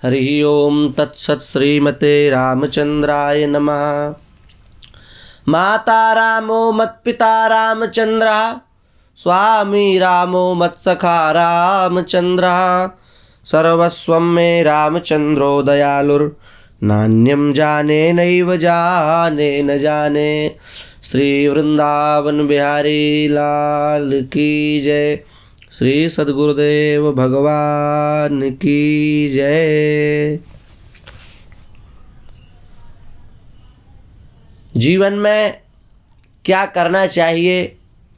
हरि ओम तत्सत्। श्रीमते रामचंद्राय नमः। माता रामो मत्पिता रामचंद्रः, स्वामी रामो मत्सखा रामचंद्रः, सर्वस्वं मे रामचंद्रो दयालुर्नान्यं जाने नैव जाने न जाने। श्री वृंदावन बिहारी लाल की जय। श्री सद्गुरुदेव भगवान की जय। जीवन में क्या करना चाहिए,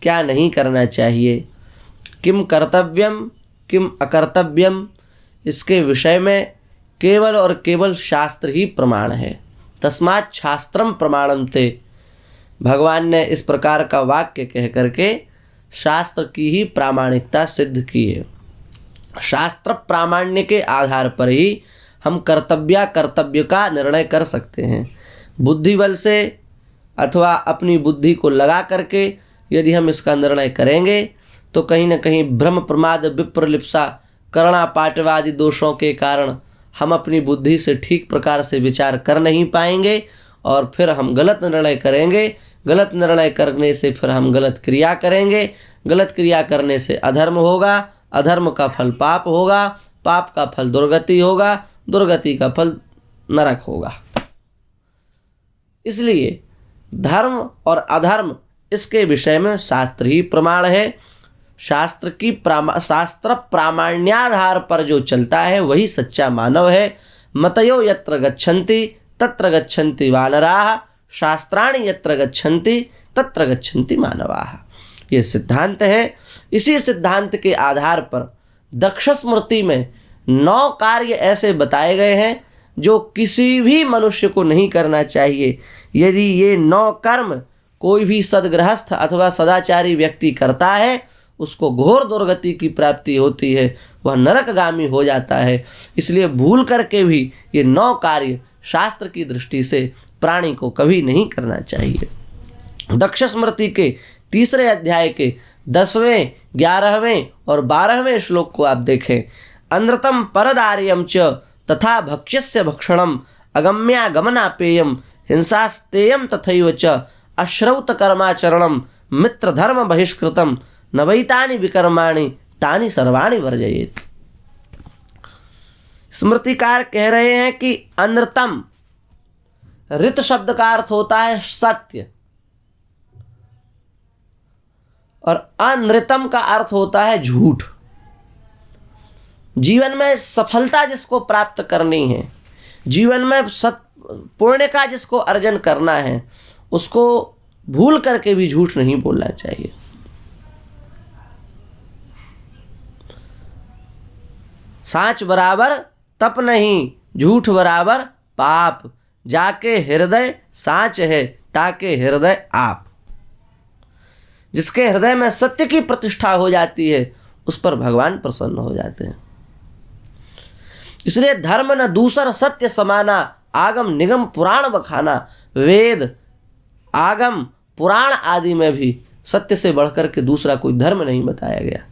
क्या नहीं करना चाहिए, किम कर्तव्यम किम अकर्तव्यम, इसके विषय में केवल और केवल शास्त्र ही प्रमाण है। तस्मात् शास्त्रम प्रमाणम ते, भगवान ने इस प्रकार का वाक्य कह करके शास्त्र की ही प्रामाणिकता सिद्ध की है। शास्त्र प्रामाण्य के आधार पर ही हम कर्तव्य का निर्णय कर सकते हैं। बुद्धि बल से अथवा अपनी बुद्धि को लगा करके यदि हम इसका निर्णय करेंगे तो कहीं न कहीं भ्रम प्रमाद विप्रलिप्सा करणा पाटवादि दोषों के कारण हम अपनी बुद्धि से ठीक प्रकार से विचार कर नहीं पाएंगे और फिर हम गलत निर्णय करेंगे। गलत निर्णय करने से फिर हम गलत क्रिया करेंगे। गलत क्रिया करने से अधर्म होगा, अधर्म का फल पाप होगा, पाप का फल दुर्गति होगा, दुर्गति का फल नरक होगा। इसलिए धर्म और अधर्म इसके विषय में शास्त्र ही प्रमाण है। शास्त्र प्रामाण्याधार पर जो चलता है वही सच्चा मानव है। मतयो यत्र गच्छन्ति तत्र गच्छन्ति वानराः, शास्त्राणि यत्र गच्छन्ति तत्र गच्छन्ति मानवाः। ये सिद्धांत है। इसी सिद्धांत के आधार पर दक्ष स्मृति में 9 कार्य ऐसे बताए गए हैं जो किसी भी मनुष्य को नहीं करना चाहिए। यदि ये 9 कर्म कोई भी सद्गृहस्थ अथवा सदाचारी व्यक्ति करता है उसको घोर दुर्गति की प्राप्ति होती है, वह नरकगामी हो जाता है। इसलिए भूल करके भी ये 9 कार्य शास्त्र की दृष्टि से प्राणी को कभी नहीं करना चाहिए। दक्ष स्मृति के 3 अध्याय के 10वें, 11वें और 12वें श्लोक को आप देखें। अनृतम परदार्यम च तथा भक्ष्यस्य भक्षणम अगम्यागमनापेयम हिंसास्तेयम तथैव च अश्रौत कर्माचरणम मित्रधर्म बहिष्कृतम नवैतानि विकर्माणि तानि सर्वाणि वर्जयेत्। स्मृतिकार कह रहे हैं कि अनृतम, ऋत शब्द का अर्थ होता है सत्य और अनृतम का अर्थ होता है झूठ। जीवन में सफलता जिसको प्राप्त करनी है, जीवन में पुण्य का जिसको अर्जन करना है, उसको भूल करके भी झूठ नहीं बोलना चाहिए। साच बराबर तप नहीं, झूठ बराबर पाप, जाके हृदय साच है ताके हृदय आप। जिसके हृदय में सत्य की प्रतिष्ठा हो जाती है उस पर भगवान प्रसन्न हो जाते हैं। इसलिए धर्म न दूसर सत्य समाना, आगम निगम पुराण बखाना। वेद आगम पुराण आदि में भी सत्य से बढ़कर के दूसरा कोई धर्म नहीं बताया गया।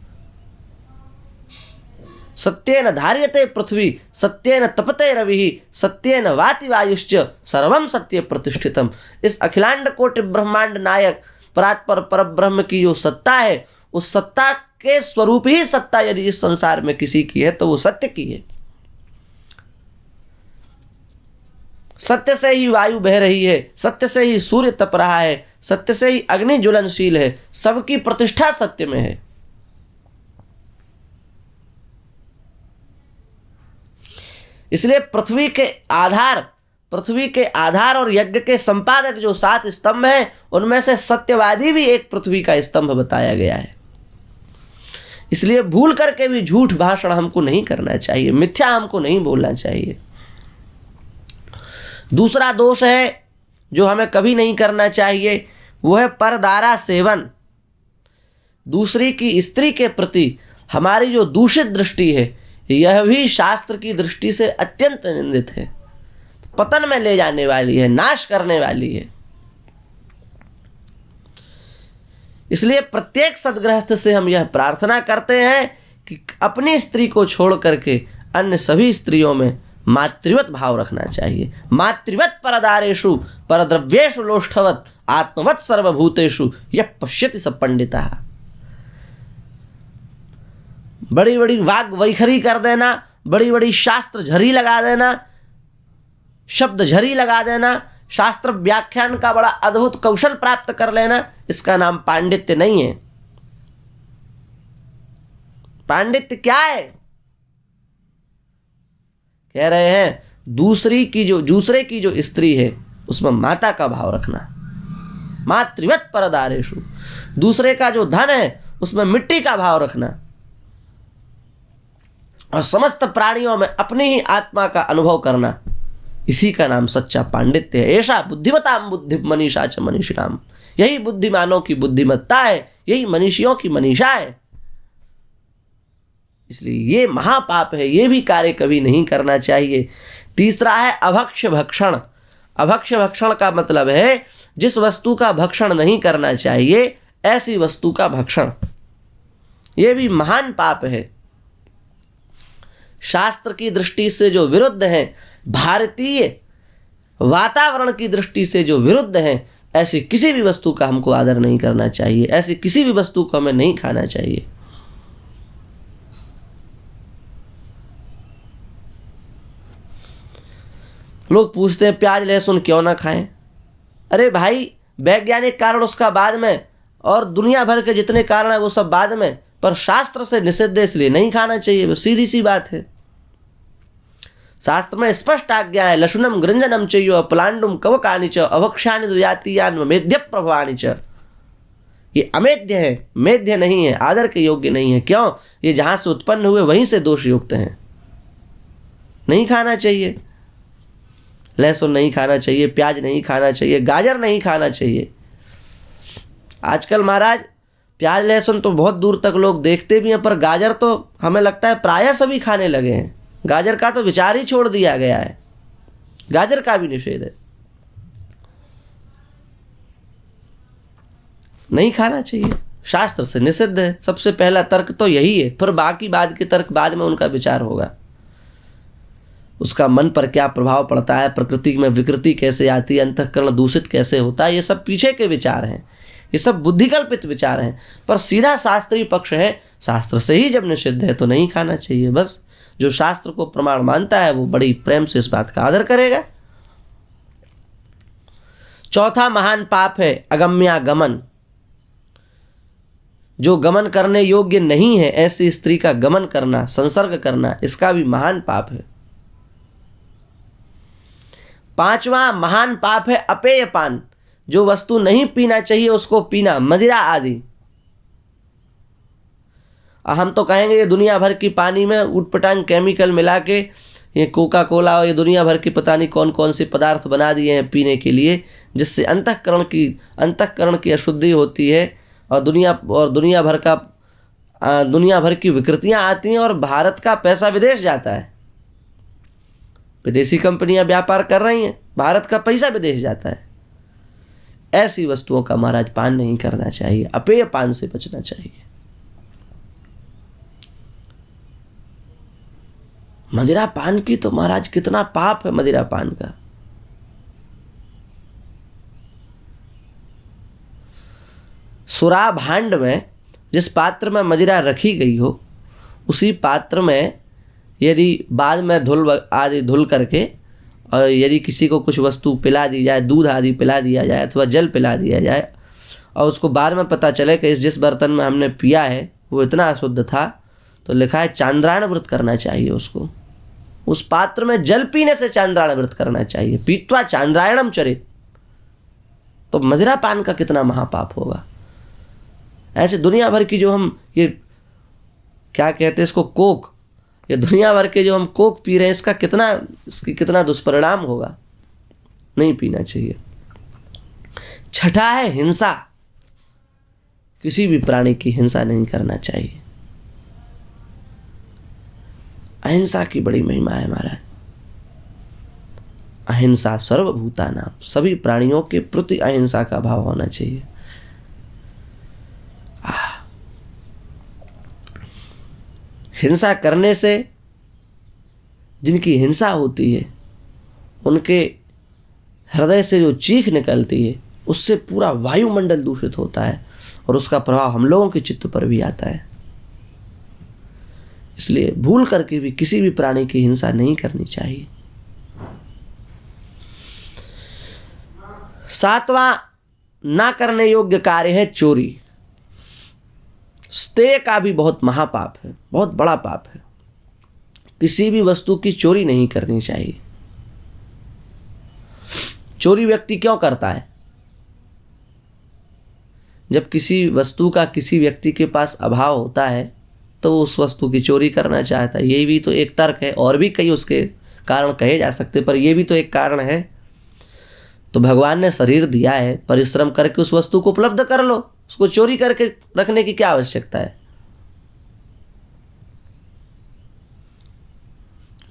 सत्येन धार्यते पृथ्वी, सत्येन तपते रविः, सत्येन वाति वायुश्च, सर्वं सत्ये प्रतिष्ठितम। इस अखिलांड कोटि ब्रह्मांड नायक परात्पर परब्रह्म की जो सत्ता है, उस सत्ता के स्वरूप ही सत्ता यदि इस संसार में किसी की है तो वो सत्य की है। सत्य से ही वायु बह रही है, सत्य से ही सूर्य तप रहा है, सत्य से ही अग्नि ज्वलनशील है। सबकी प्रतिष्ठा सत्य में है। इसलिए पृथ्वी के आधार और यज्ञ के संपादक जो 7 स्तंभ हैं उनमें से सत्यवादी भी एक पृथ्वी का स्तंभ बताया गया है। इसलिए भूल करके भी झूठ भाषण हमको नहीं करना चाहिए, मिथ्या हमको नहीं बोलना चाहिए। दूसरा दोष है जो हमें कभी नहीं करना चाहिए, वो है परदारा सेवन। दूसरी की स्त्री के प्रति हमारी जो दूषित दृष्टि है, यह भी शास्त्र की दृष्टि से अत्यंत निंदित है, पतन में ले जाने वाली है, नाश करने वाली है। इसलिए प्रत्येक सद्गृहस्थ से हम यह प्रार्थना करते हैं कि अपनी स्त्री को छोड़ करके अन्य सभी स्त्रियों में मातृवत भाव रखना चाहिए। मातृवत परदारेषु परद्रव्येषु लोष्ठवत आत्मवत सर्वभूतेषु यः पश्यति स पंडितः। बड़ी बड़ी वाग वैखरी कर देना, बड़ी बड़ी शास्त्र झरी लगा देना, शब्द झरी लगा देना, शास्त्र व्याख्यान का बड़ा अद्भुत कौशल प्राप्त कर लेना, इसका नाम पांडित्य नहीं है। पांडित्य क्या है? कह रहे हैं दूसरे की जो स्त्री है उसमें माता का भाव रखना। मातृवत परदारेषु, दूसरे का जो धन है उसमें मिट्टी का भाव रखना, और समस्त प्राणियों में अपनी ही आत्मा का अनुभव करना, इसी का नाम सच्चा पांडित्य है। ऐसा बुद्धिमताम बुद्धि मनीषा च मनीषिणाम, यही बुद्धिमानों की बुद्धिमत्ता है, यही मनीषियों की मनीषा है। इसलिए ये महापाप है, ये भी कार्य कभी नहीं करना चाहिए। तीसरा है अभक्ष भक्षण। अभक्ष भक्षण का मतलब है जिस वस्तु का भक्षण नहीं करना चाहिए ऐसी वस्तु का भक्षण, ये भी महान पाप है। शास्त्र की दृष्टि से जो विरुद्ध है, भारतीय वातावरण की दृष्टि से जो विरुद्ध है, ऐसी किसी भी वस्तु का हमको आदर नहीं करना चाहिए, ऐसी किसी भी वस्तु को हमें नहीं खाना चाहिए। लोग पूछते हैं प्याज लहसुन क्यों ना खाएं? अरे भाई, वैज्ञानिक कारण उसका बाद में, और दुनिया भर के जितने कारण है वो सब बाद में, पर शास्त्र से निषिद्ध है इसलिए नहीं खाना चाहिए। वो सीधी सी बात है। शास्त्र में स्पष्ट आज्ञा है, लशुनम गृंजनम चैव पलांडुम कवकानि च अभक्ष्यानि दुर्यातीयान मेद्य प्रभवानि च। ये अमेध्य है, मेध्य नहीं है, आदर के योग्य नहीं है। क्यों? ये जहां से उत्पन्न हुए वहीं से दोष युक्त हैं, नहीं खाना चाहिए। लहसुन नहीं खाना चाहिए, प्याज नहीं खाना चाहिए, गाजर नहीं खाना चाहिए। आजकल महाराज प्याज लहसुन तो बहुत दूर तक लोग देखते भी हैं, पर गाजर तो हमें लगता है प्रायः सभी खाने लगे हैं। गाजर का तो विचार ही छोड़ दिया गया है, गाजर का भी निषेध है, नहीं खाना चाहिए, शास्त्र से निषिद्ध है। सबसे पहला तर्क तो यही है, फिर बाकी बाद के तर्क बाद में उनका विचार होगा। उसका मन पर क्या प्रभाव पड़ता है, प्रकृति में विकृति कैसे आती है, अंतःकरण दूषित कैसे होता है, ये सब पीछे के विचार हैं, ये सब बुद्धिकल्पित विचार हैं। पर सीधा शास्त्रीय पक्ष है, शास्त्र से ही जब निषिद्ध है तो नहीं खाना चाहिए। बस जो शास्त्र को प्रमाण मानता है वो बड़ी प्रेम से इस बात का आदर करेगा। चौथा महान पाप है अगम्यागमन। जो गमन करने योग्य नहीं है ऐसी स्त्री का गमन करना, संसर्ग करना, इसका भी महान पाप है। पांचवा महान पाप है अपेयपान। जो वस्तु नहीं पीना चाहिए उसको पीना, मदिरा आदि। हम तो कहेंगे ये दुनिया भर की पानी में उटपटांग केमिकल मिला के ये कोका कोला और ये दुनिया भर की पता नहीं कौन कौन से पदार्थ बना दिए हैं पीने के लिए, जिससे अंतःकरण की अशुद्धि होती है और दुनिया भर की विकृतियां आती हैं और भारत का पैसा विदेश जाता है। विदेशी कंपनियां व्यापार कर रही हैं, भारत का पैसा विदेश जाता है। ऐसी वस्तुओं का महाराज पान नहीं करना चाहिए, अपेय पान से बचना चाहिए। मदिरा पान की तो महाराज कितना पाप है मदिरा पान का। सुरा भांड में जिस पात्र में मदिरा रखी गई हो उसी पात्र में यदि बाद में धुल करके और यदि किसी को कुछ वस्तु पिला दी जाए, दूध आदि पिला दिया जाए अथवा जल पिला दिया जाए और उसको बाद में पता चले कि जिस बर्तन में हमने पिया है वो इतना अशुद्ध था, तो लिखा है चांद्रायण व्रत करना चाहिए उसको। उस पात्र में जल पीने से चांद्रायण व्रत करना चाहिए, पीत्वा चांद्रायणम चरित। तो मदिरा पान का कितना महापाप होगा। ऐसे दुनिया भर की जो हम ये क्या कहते हैं इसको, कोक, ये दुनिया भर के जो हम कोक पी रहे हैं इसकी कितना दुष्परिणाम होगा। नहीं पीना चाहिए। छठा है हिंसा। किसी भी प्राणी की हिंसा नहीं करना चाहिए। अहिंसा की बड़ी महिमा है महाराज। अहिंसा सर्वभूतानां, सभी प्राणियों के प्रति अहिंसा का भाव होना चाहिए। हिंसा करने से जिनकी हिंसा होती है, उनके हृदय से जो चीख निकलती है, उससे पूरा वायुमंडल दूषित होता है और उसका प्रभाव हम लोगों के चित्त पर भी आता है। इसलिए भूल करके भी किसी भी प्राणी की हिंसा नहीं करनी चाहिए। 7वां ना करने योग्य कार्य है चोरी। स्तेय का भी बहुत महापाप है, बहुत बड़ा पाप है। किसी भी वस्तु की चोरी नहीं करनी चाहिए। चोरी व्यक्ति क्यों करता है? जब किसी वस्तु का किसी व्यक्ति के पास अभाव होता है तो वो उस वस्तु की चोरी करना चाहता है। यही भी तो एक तर्क है, और भी कई उसके कारण कहे जा सकते, पर यह भी तो एक कारण है। तो भगवान ने शरीर दिया है, परिश्रम करके उस वस्तु को उपलब्ध कर लो, उसको चोरी करके रखने की क्या आवश्यकता है?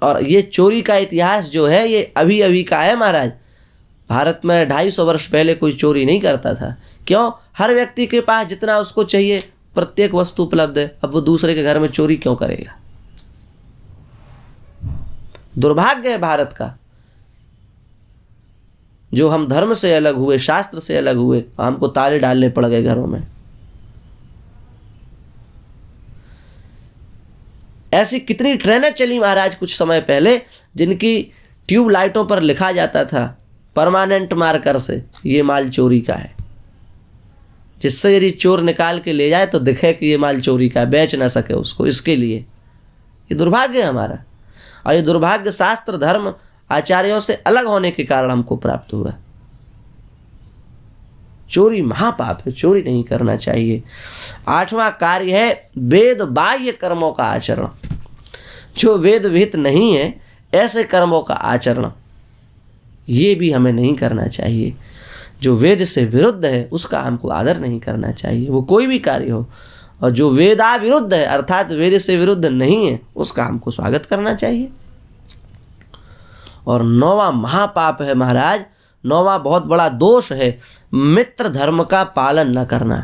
और ये चोरी का इतिहास जो है ये अभी अभी का है महाराज। भारत में 250 वर्ष पहले कोई चोरी नहीं करता था। क्यों? हर व्यक्ति के पास जितना उसको चाहिए प्रत्येक वस्तु उपलब्ध है। अब वो दूसरे के घर में चोरी क्यों करेगा? दुर्भाग्य है भारत का, जो हम धर्म से अलग हुए, शास्त्र से अलग हुए, हमको ताले डालने पड़ गए घरों में। ऐसी कितनी ट्रेनें चली महाराज कुछ समय पहले, जिनकी ट्यूब लाइटों पर लिखा जाता था परमानेंट मार्कर से ये माल चोरी का है, जिससे यदि चोर निकाल के ले जाए तो दिखे कि ये माल चोरी का है, बेच ना सके उसको। इसके लिए ये दुर्भाग्य है हमारा, और ये दुर्भाग्य शास्त्र धर्म आचार्यों से अलग होने के कारण हमको प्राप्त हुआ। चोरी महापाप है, चोरी नहीं करना चाहिए। 8वां कार्य है वेद बाह्य कर्मों का आचरण। जो वेद विहित नहीं है ऐसे कर्मों का आचरण ये भी हमें नहीं करना चाहिए। जो वेद से विरुद्ध है उसका हमको आदर नहीं करना चाहिए, वो कोई भी कार्य हो। और जो वेदा विरुद्ध है अर्थात वेद से विरुद्ध नहीं है उसका हमको स्वागत करना चाहिए। और 9वां महापाप है महाराज, 9वां बहुत बड़ा दोष है मित्र धर्म का पालन न करना।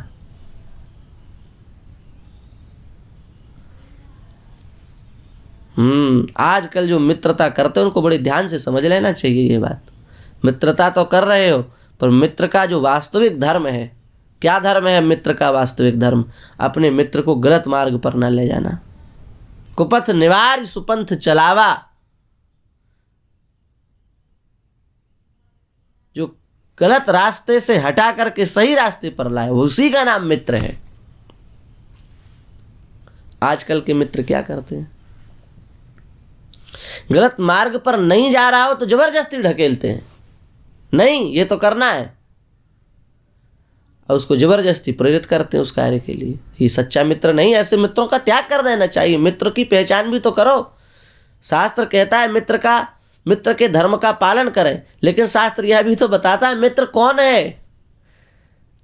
आजकल जो मित्रता करते हैं उनको बड़े ध्यान से समझ लेना चाहिए ये बात। मित्रता तो कर रहे हो, पर मित्र का जो वास्तविक धर्म है, क्या धर्म है मित्र का वास्तविक धर्म? अपने मित्र को गलत मार्ग पर न ले जाना। कुपथ निवार सुपंथ चलावा। जो गलत रास्ते से हटा करके सही रास्ते पर लाए, उसी का नाम मित्र है। आजकल के मित्र क्या करते हैं? गलत मार्ग पर नहीं जा रहा हो तो जबरदस्ती ढकेलते हैं, नहीं ये तो करना है, और उसको जबरदस्ती प्रेरित करते हैं उस कार्य के लिए। ये सच्चा मित्र नहीं। ऐसे मित्रों का त्याग कर देना चाहिए। मित्र की पहचान भी तो करो। शास्त्र कहता है मित्र के धर्म का पालन करें, लेकिन शास्त्र यह भी तो बताता है मित्र कौन है।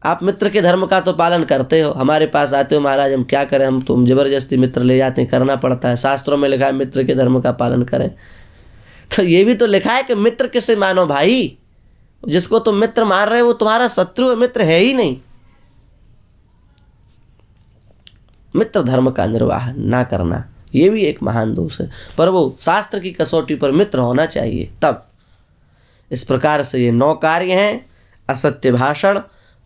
आप मित्र के धर्म का तो पालन करते हो, हमारे पास आते हो महाराज हम क्या करें, हम तुम जबरदस्ती मित्र ले जाते हैं, करना पड़ता है। शास्त्रों में लिखा है मित्र के धर्म का पालन करें, तो ये भी तो लिखा है कि मित्र किसे मानो भाई। जिसको तुम मित्र मान रहे हो वो तुम्हारा शत्रु है, मित्र है ही नहीं। मित्र धर्म का निर्वाह ना करना ये भी एक महान दोष है, पर वो शास्त्र की कसौटी पर मित्र होना चाहिए तब। इस प्रकार से ये 9 कार्य हैं: असत्य भाषण,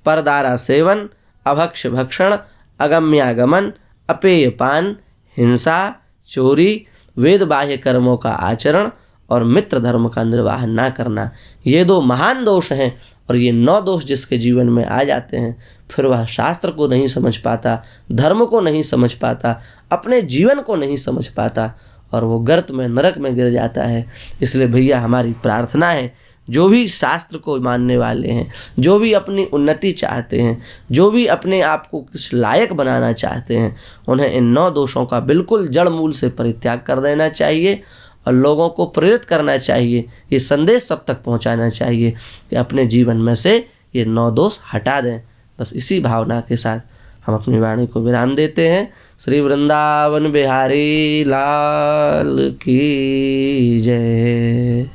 परदारा सेवन, अभक्ष भक्षण, अगम्यागमन, अपेय पान, हिंसा, चोरी, वेद बाह्य कर्मों का आचरण और मित्र धर्म का निर्वाह ना करना। ये 2 महान दोष हैं, और ये 9 दोष जिसके जीवन में आ जाते हैं फिर वह शास्त्र को नहीं समझ पाता, धर्म को नहीं समझ पाता, अपने जीवन को नहीं समझ पाता, और वो गर्त में नरक में गिर जाता है। इसलिए भैया हमारी प्रार्थना है, जो भी शास्त्र को मानने वाले हैं, जो भी अपनी उन्नति चाहते हैं, जो भी अपने आप को कुछ लायक बनाना चाहते हैं, उन्हें इन 9 दोषों का बिल्कुल जड़ मूल से परित्याग कर देना चाहिए और लोगों को प्रेरित करना चाहिए। ये संदेश सब तक पहुंचाना चाहिए कि अपने जीवन में से ये 9 दोष हटा दें। बस इसी भावना के साथ हम अपनी वाणी को विराम देते हैं। श्री वृंदावन बिहारी लाल की जय।